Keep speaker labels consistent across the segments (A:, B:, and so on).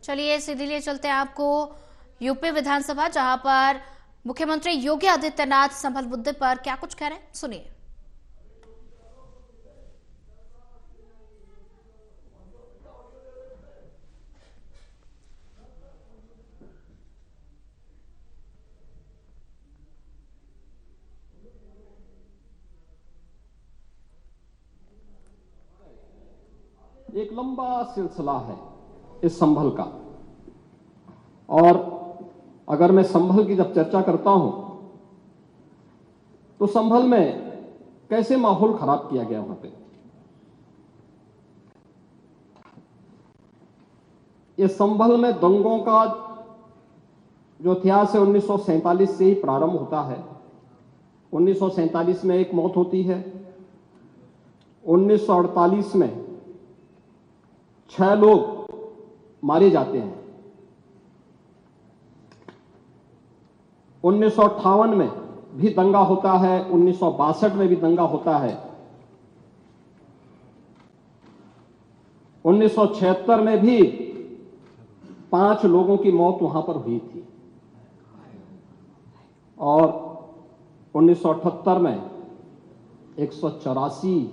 A: चलिए सीधे लिए चलते हैं आपको यूपी विधानसभा, जहां पर मुख्यमंत्री योगी आदित्यनाथ संभल मुद्दे पर क्या कुछ कह रहे हैं, सुनिए।
B: एक लंबा सिलसिला है इस संभल का, और अगर मैं संभल की जब चर्चा करता हूं तो संभल में कैसे माहौल खराब किया गया वहां पे। ये संभल में दंगों का जो इतिहास है 1947 से ही प्रारंभ होता है। 1947 में एक मौत होती है, 1948 में 6 लोग मारे जाते हैं, 1958 में भी दंगा होता है, 1962 में भी दंगा होता है, 1976 में भी 5 लोगों की मौत वहां पर हुई थी, और 1978 में 184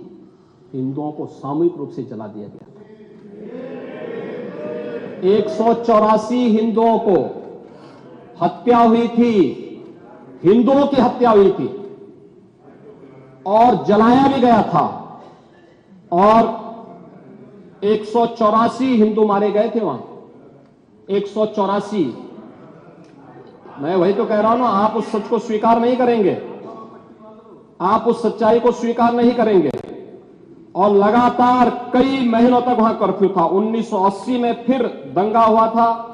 B: हिंदुओं को सामूहिक रूप से जला दिया गया था। 184 हिंदुओं को हत्या हुई थी, हिंदुओं की हत्या हुई थी और जलाया भी गया था, और 184 हिंदू मारे गए थे वहां। 184। मैं वही तो कह रहा हूं ना, आप उस सच को स्वीकार नहीं करेंगे, आप उस सच्चाई को स्वीकार नहीं करेंगे, और लगातार कई महीनों तक वहां कर्फ्यू था। 1980 में फिर दंगा हुआ था,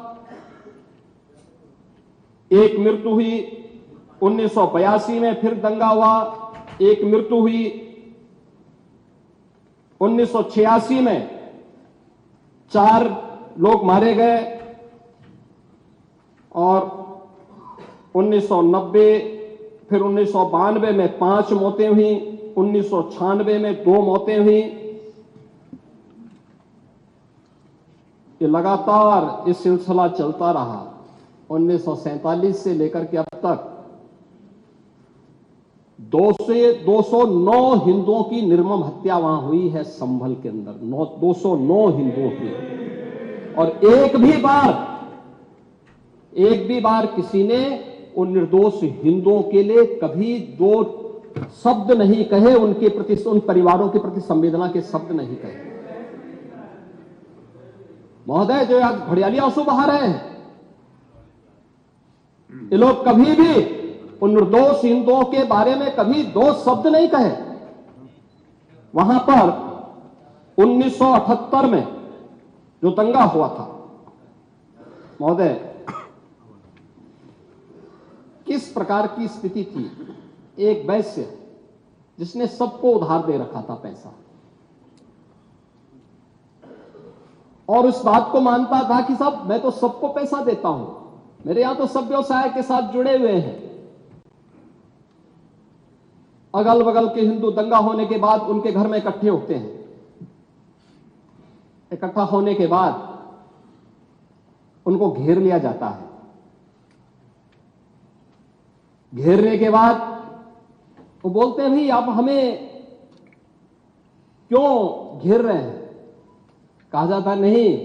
B: एक मृत्यु हुई। 1982 में फिर दंगा हुआ, एक मृत्यु हुई। 1986 में 4 लोग मारे गए, और 1990 फिर 1992 में 5 मौतें हुई, 1996 में 2 मौतें हुई। ये लगातार इस सिलसिला चलता रहा 1947 से लेकर के अब तक। 209 हिंदुओं की निर्मम हत्या वहां हुई है संभल के अंदर, 209 हिंदुओं की, और एक भी बार किसी ने उन निर्दोष हिंदुओं के लिए कभी 2 शब्द नहीं कहे, उनके प्रति, उन परिवारों के प्रति संवेदना के शब्द नहीं कहे। महोदय, जो आज घड़ियाली आंसू बहा रहे हैं, ये लोग कभी भी उन निर्दोष हिंदुओं के बारे में कभी 2 शब्द नहीं कहे। वहां पर 1978 में जो दंगा हुआ था, महोदय, किस प्रकार की स्थिति थी। एक वैश्य जिसने सबको उधार दे रखा था पैसा, और उस बात को मानता था कि साहब मैं तो सबको पैसा देता हूं, मेरे यहां तो सब व्यवसाय के साथ जुड़े हुए हैं। अगल बगल के हिंदू दंगा होने के बाद उनके घर में इकट्ठे होते हैं। इकट्ठा होने के बाद उनको घेर लिया जाता है। घेरने के बाद वो बोलते हैं, भाई आप हमें क्यों घेर रहे हैं? कहा जाता नहीं,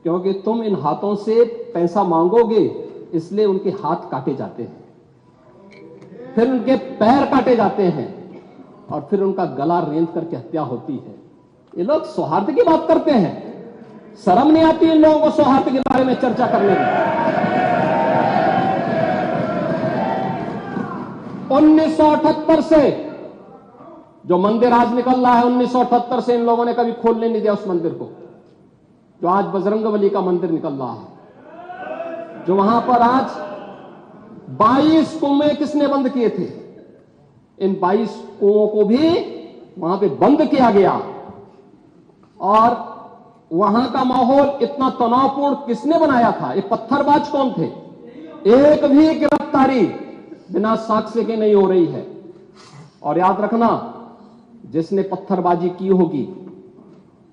B: क्योंकि तुम इन हाथों से पैसा मांगोगे, इसलिए उनके हाथ काटे जाते हैं, फिर उनके पैर काटे जाते हैं, और फिर उनका गला रेंत करके हत्या होती है। ये लोग सौहार्द की बात करते हैं, शर्म नहीं आती इन लोगों को सौहार्द के बारे में चर्चा करने में। 1978 से जो मंदिर आज निकल रहा है, 1978 से इन लोगों ने कभी खोलने नहीं दिया उस मंदिर को, जो आज बजरंगबली का मंदिर निकल रहा है, जो वहां पर आज 22 कुएं किसने बंद किए थे? इन 22 कुओं को भी वहां पे बंद किया गया, और वहां का माहौल इतना तनावपूर्ण किसने बनाया था? ये पत्थरबाज कौन थे? एक भी गिरफ्तारी बिना साक्ष्य के नहीं हो रही है। और याद रखना, जिसने पत्थरबाजी की होगी,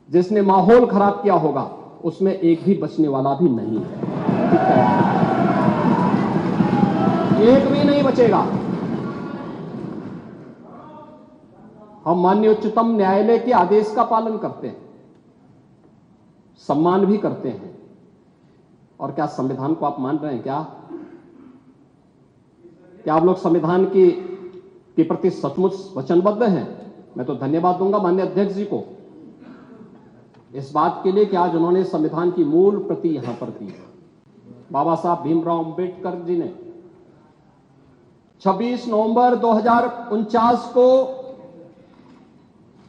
B: जिसने माहौल खराब किया होगा, उसमें एक भी बचने वाला भी नहीं है, एक भी नहीं बचेगा। हम माननीय उच्चतम न्यायालय के आदेश का पालन करते हैं, सम्मान भी करते हैं। और क्या संविधान को आप मान रहे हैं? क्या आप लोग संविधान के प्रति सचमुच वचनबद्ध हैं? मैं तो धन्यवाद दूंगा माननीय अध्यक्ष जी को इस बात के लिए कि आज उन्होंने संविधान की मूल प्रति यहां पर दी। बाबा साहब भीमराव अंबेडकर जी ने 26 नवंबर 2049 को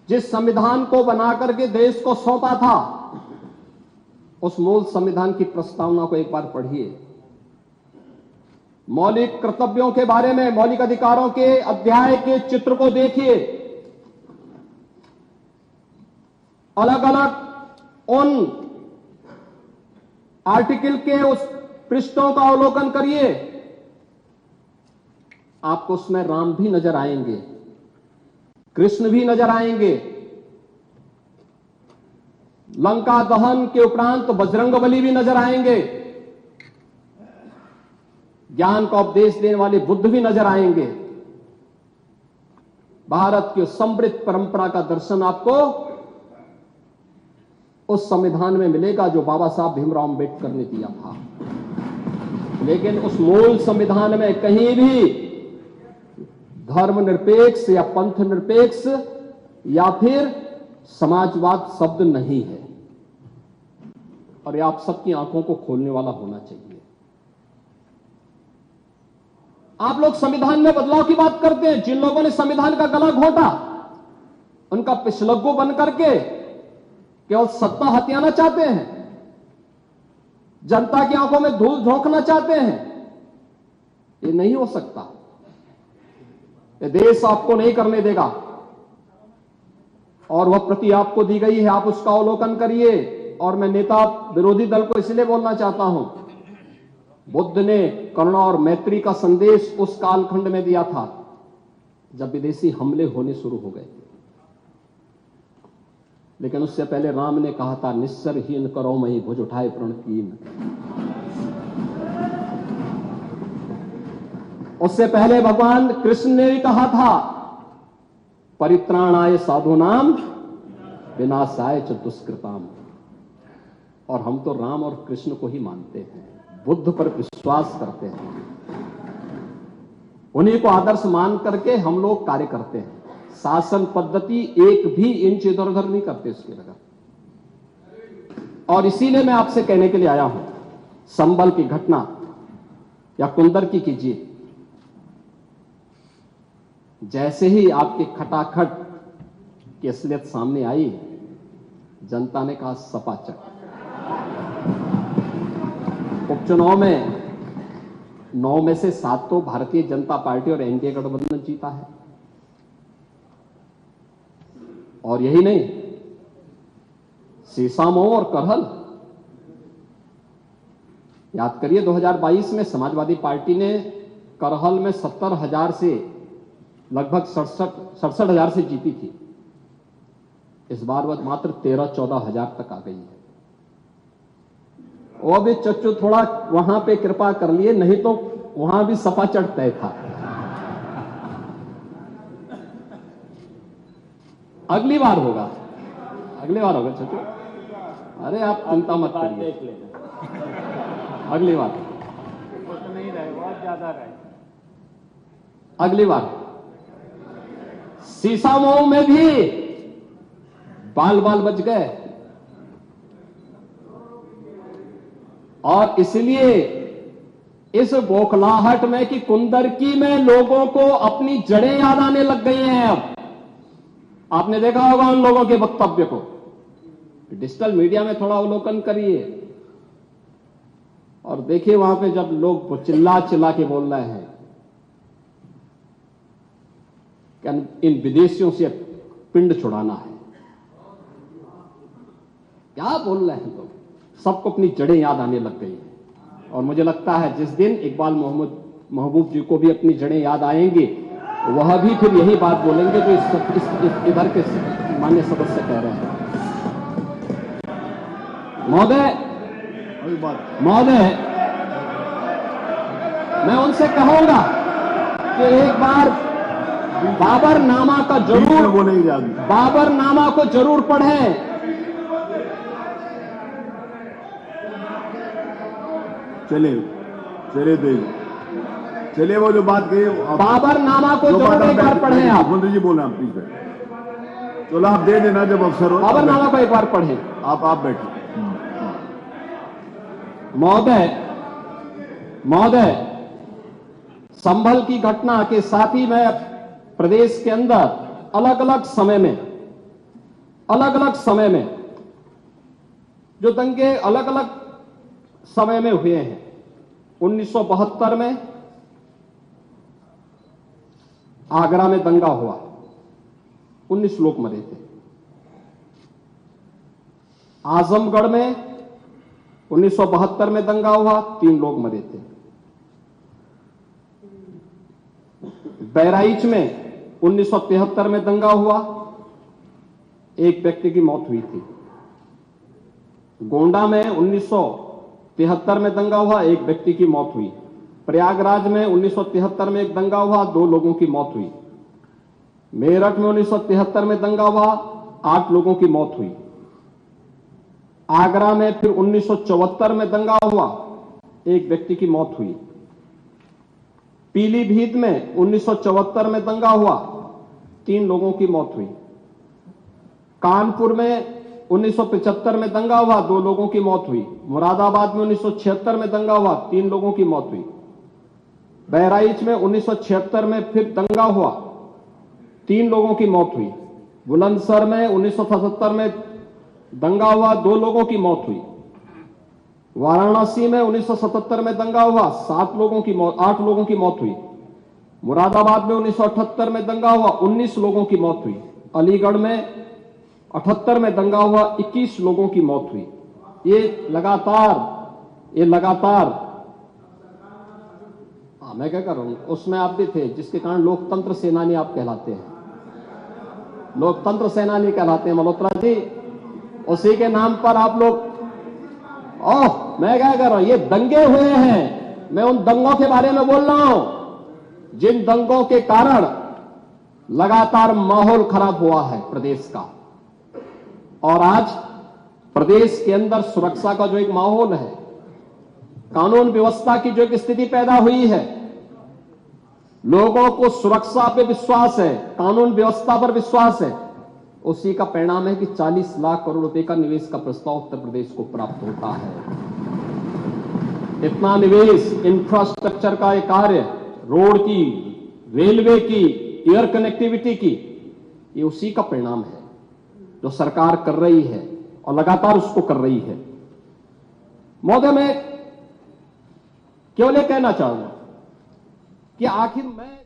B: जिस संविधान को बनाकर के देश को सौंपा था, उस मूल संविधान की प्रस्तावना को एक बार पढ़िए। मौलिक कर्तव्यों के बारे में, मौलिक अधिकारों के अध्याय के चित्र को देखिए। अलग अलग उन आर्टिकल के उस पृष्ठों का अवलोकन करिए, आपको उसमें राम भी नजर आएंगे, कृष्ण भी नजर आएंगे। लंका दहन के उपरांत बजरंगबली भी नजर आएंगे, ज्ञान का उपदेश देने वाले बुद्ध भी नजर आएंगे। भारत की समृद्ध परंपरा का दर्शन आपको उस संविधान में मिलेगा जो बाबा साहब भीमराव अंबेडकर ने दिया था। लेकिन उस मूल संविधान में कहीं भी धर्मनिरपेक्ष या पंथ निरपेक्ष या फिर समाजवाद शब्द नहीं है, और ये आप सबकी आंखों को खोलने वाला होना चाहिए। आप लोग संविधान में बदलाव की बात करते हैं। जिन लोगों ने संविधान का गला घोंटा, उनका पिछलग्गू बन करके केवल सत्ता हथियाना चाहते हैं, जनता की आंखों में धूल झोंकना चाहते हैं। ये नहीं हो सकता, ये देश आपको नहीं करने देगा। और वह प्रति आपको दी गई है, आप उसका अवलोकन करिए। और मैं नेता विरोधी दल को इसलिए बोलना चाहता हूं, बुद्ध ने करुणा और मैत्री का संदेश उस कालखंड में दिया था जब विदेशी हमले होने शुरू हो गए। लेकिन उससे पहले राम ने कहा था, निस्सरहीन करो मई भुज उठाए प्रण कीन। उससे पहले भगवान कृष्ण ने भी कहा था, परित्राणाय साधूनाम विनाशाय च दुष्कृताम। और हम तो राम और कृष्ण को ही मानते हैं, बुद्ध पर विश्वास करते हैं, उन्हीं को आदर्श मान करके हम लोग कार्य करते हैं। शासन पद्धति एक भी इंच इधर उधर नहीं करते उसके लगा। और इसीलिए मैं आपसे कहने के लिए आया हूं, संबल की घटना या कुंदर की कीजिए, जैसे ही आपके खटाखट की असलियत सामने आई, जनता ने कहा सपाचक। उपचुनाव में 9 में से 7 तो भारतीय जनता पार्टी और एनडीए गठबंधन जीता है। और यही नहीं, सीसामऊ और करहल, याद करिए 2022 में समाजवादी पार्टी ने करहल में 70,000 से लगभग 67,000 से जीती थी। इस बार वह मात्र 13-14 तक आ गई है। वो भी चच्चू थोड़ा वहां पे कृपा कर लिए, नहीं तो वहां भी सपा चढ़ तय था। अगली बार होगा, अगली बार होगा चच्चू, अरे आप चिंता मत करिए, अगली बार नहीं रहे, बहुत ज्यादा रहे, अगली बार। सीसामऊ में भी बाल बाल बच गए, और इसलिए इस बौखलाहट में कि कुंदरकी में लोगों को अपनी जड़ें याद आने लग गई हैं। अब आपने देखा होगा उन लोगों के वक्तव्य को, डिजिटल मीडिया में थोड़ा अवलोकन करिए और देखिए वहां पे जब लोग चिल्ला चिल्ला के बोल रहे हैं कि इन विदेशियों से पिंड छुड़ाना है, क्या बोल रहे हैं लोग, सबको अपनी जड़ें याद आने लग गई हैं। और मुझे लगता है जिस दिन इकबाल महबूब जी को भी अपनी जड़ें याद आएंगी, वह भी फिर यही बात बोलेंगे जो इधर के माननीय सदस्य कह रहे हैं। महोदय, मैं उनसे कहूंगा कि एक बार बाबरनामा का जरूर बाबरनामा को जरूर पढ़ें।
C: चलिए वो जो बात कही
B: बाबरनामा को जरूर एक बार पढ़ें आप।
C: मंत्री जी बोले आप प्लीज बैठ। चलो आप दे देना जब अवसर हो।
B: बाबरनामा को एक बार पढ़ें।
C: आप बैठिए।
B: महोदय, संभल की घटना के साथ ही मैं प्रदेश के अंदर अलग अलग समय में जो दंगे अलग अलग समय में हुए हैं। 1972 में आगरा में दंगा हुआ, 19 लोग मरे थे। आजमगढ़ में 1972 में दंगा हुआ, 3 लोग मरे थे। बहराइच में 1973 में दंगा हुआ, 1 व्यक्ति की मौत हुई थी। गोंडा में 1973 में दंगा हुआ, 1 व्यक्ति की मौत हुई। प्रयागराज में 1973 में एक दंगा हुआ, 2 लोगों की मौत हुई। मेरठ में 1973 में दंगा हुआ, 8 लोगों की मौत हुई। आगरा में फिर 1974 में दंगा हुआ, 1 व्यक्ति की मौत हुई। पीलीभीत में 1974 में दंगा हुआ, 3 लोगों की मौत हुई। कानपुर में 1975 में दंगा हुआ, 2 लोगों की मौत हुई। मुरादाबाद में 1976 में दंगा हुआ, 3 लोगों की मौत हुई। बहराइच में 1976 में फिर दंगा हुआ, 3 लोगों की मौत हुई। बुलंदशहर में 1977 में दंगा हुआ, 2 लोगों की मौत हुई। वाराणसी में 1977 में दंगा हुआ, 8 लोगों की मौत हुई। मुरादाबाद में 1978 में दंगा हुआ, 19 लोगों की मौत हुई। अलीगढ़ में 78 में दंगा हुआ, 21 लोगों की मौत हुई। ये लगातार मैं क्या कर रहा हूं, उसमें आप भी थे, जिसके कारण लोकतंत्र सेनानी आप कहलाते हैं, लोकतंत्र सेनानी कहलाते हैं मल्होत्रा जी। उसी के नाम पर आप लोग मैं क्या कर रहा हूं, ये दंगे हुए हैं, मैं उन दंगों के बारे में बोल रहा हूं जिन दंगों के कारण लगातार माहौल खराब हुआ है प्रदेश का। और आज प्रदेश के अंदर सुरक्षा का जो एक माहौल है, कानून व्यवस्था की जो एक स्थिति पैदा हुई है, लोगों को सुरक्षा पे विश्वास है, कानून व्यवस्था पर विश्वास है, उसी का परिणाम है कि 40 लाख करोड़ रुपए का निवेश का प्रस्ताव उत्तर प्रदेश को प्राप्त होता है। इतना निवेश, इंफ्रास्ट्रक्चर का ये कार्य, रोड की, रेलवे की, एयर कनेक्टिविटी की, ये उसी का परिणाम है जो सरकार कर रही है और लगातार उसको कर रही है। महोदय, मैं केवल ये कहना चाहूंगा कि आखिर मैं